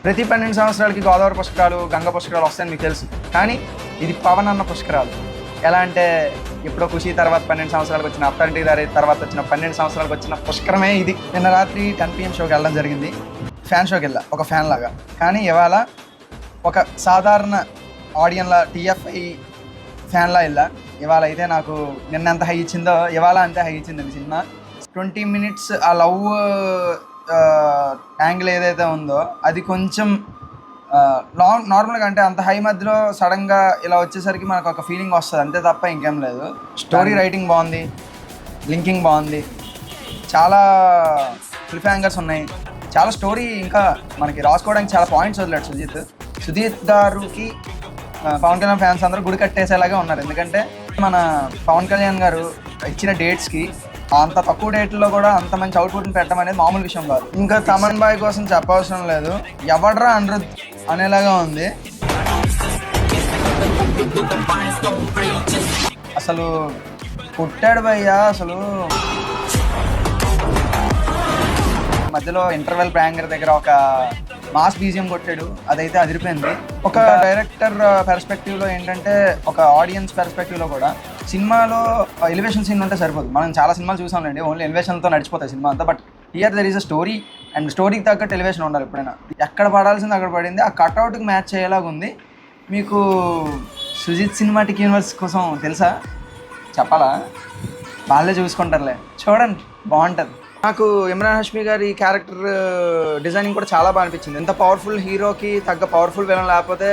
ప్రతి 12 సంవత్సరాలకి గోదావరి పుష్కరాలు, గంగ పుష్కరాలు వస్తాయని మీకు తెలుసు. కానీ ఇది పవన్ అన్న పుష్కరాలు. ఎలా అంటే ఎప్పుడో ఖుషి తర్వాత 12 సంవత్సరాలకు వచ్చిన, అత్తారింటికి దారి తర్వాత వచ్చిన 12 సంవత్సరాలకు వచ్చిన పుష్కరమే ఇది. నిన్న రాత్రి 10 PM షోకి వెళ్ళడం జరిగింది. ఫ్యాన్ షోకి వెళ్ళా, ఒక ఫ్యాన్ లాగా. కానీ ఇవాళ ఒక సాధారణ ఆడియన్లా, TFI ఫ్యాన్లా వెళ్ళా. ఇవాళ అయితే నాకు నిన్న ఎంత హై ఇచ్చిందో ఇవాళ అంతే హై ఇచ్చింది సినిమా. 20 minutes ఆ లవ్ యాంగిల్ ఏదైతే ఉందో అది కొంచెం నార్మల్గా, అంటే అంత హై మధ్యలో సడన్గా ఇలా వచ్చేసరికి మనకు ఒక ఫీలింగ్ వస్తుంది అంతే తప్ప ఇంకేం లేదు. స్టోరీ రైటింగ్ బాగుంది, లింకింగ్ బాగుంది, చాలా క్లిఫ్ హ్యాంగర్స్ ఉన్నాయి, చాలా స్టోరీ ఇంకా మనకి రాసుకోవడానికి చాలా పాయింట్స్ వదిలాడు సుజీత్ గారికి. పవన్ కళ్యాణ్ ఫ్యాన్స్ అందరూ గుడి కట్టేసేలాగే ఉన్నారు. ఎందుకంటే మన పవన్ కళ్యాణ్ గారు ఇచ్చిన డేట్స్కి అంత తక్కువ డేట్లో కూడా అంత మంచి అవుట్పుట్ని పెట్టడం అనేది మామూలు విషయం కాదు. ఇంకా తమన్ బాయ్ కోసం చెప్పవసరం లేదు, ఎవడ్రా అనిరుద్ అనేలాగా ఉంది. అసలు కొట్టాడు భయ్యా. అసలు మధ్యలో ఇంటర్వెల్ బ్యాంగర్ దగ్గర ఒక మాస్ బీజియం కొట్టాడు, అదైతే అదిరిపోయింది. ఒక డైరెక్టర్ పర్స్పెక్టివ్లో ఏంటంటే, ఒక ఆడియన్స్ పర్స్పెక్టివ్లో కూడా సినిమాలో ఎలివేషన్ సీన్ ఉంటే సరిపోదు. మనం చాలా సినిమాలు చూసాంలేండి, ఓన్లీ ఎలివేషన్తో నడిచిపోతాయి సినిమా అంతా. But here there is a story, and స్టోరీకి తగ్గట్టు ఎలివేషన్ ఉండాలి ఎప్పుడైనా. ఎక్కడ పడాల్సింది అక్కడ పడింది, ఆ కట్అవుట్కి మ్యాచ్ అయ్యేలాగా ఉంది. మీకు సుజిత్ సినిమాటిక్ యూనివర్స్ కోసం తెలుసా? చెప్పాలా? వాళ్ళే చూసుకుంటారులే, చూడండి, బాగుంటుంది. నాకు ఇమ్రాన్ హష్మీ గారి క్యారెక్టర్ డిజైనింగ్ కూడా చాలా బాగా అనిపించింది. ఎంత పవర్ఫుల్ హీరోకి తగ్గ పవర్ఫుల్ విలన్ లేకపోతే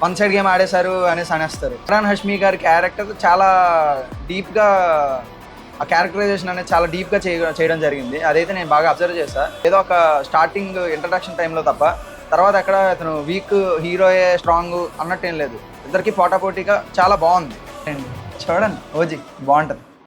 వన్ సైడ్ గేమ్ ఆడేశారు అనేసి అనేస్తారు. ఇమ్రాన్ హష్మీ గారి క్యారెక్టర్ చాలా డీప్గా, ఆ క్యారెక్టరైజేషన్ అనేది చాలా డీప్గా చేయడం జరిగింది. అదైతే నేను బాగా అబ్జర్వ్ చేశాను. ఏదో ఒక స్టార్టింగ్ ఇంట్రడక్షన్ టైంలో తప్ప తర్వాత ఎక్కడ అతను వీక్ హీరోయే స్ట్రాంగ్ అన్నట్టు ఏం లేదు. ఇద్దరికి పోటాపోటీగా చాలా బాగుంది. చూడండి ఓజీ, బాగుంటుంది.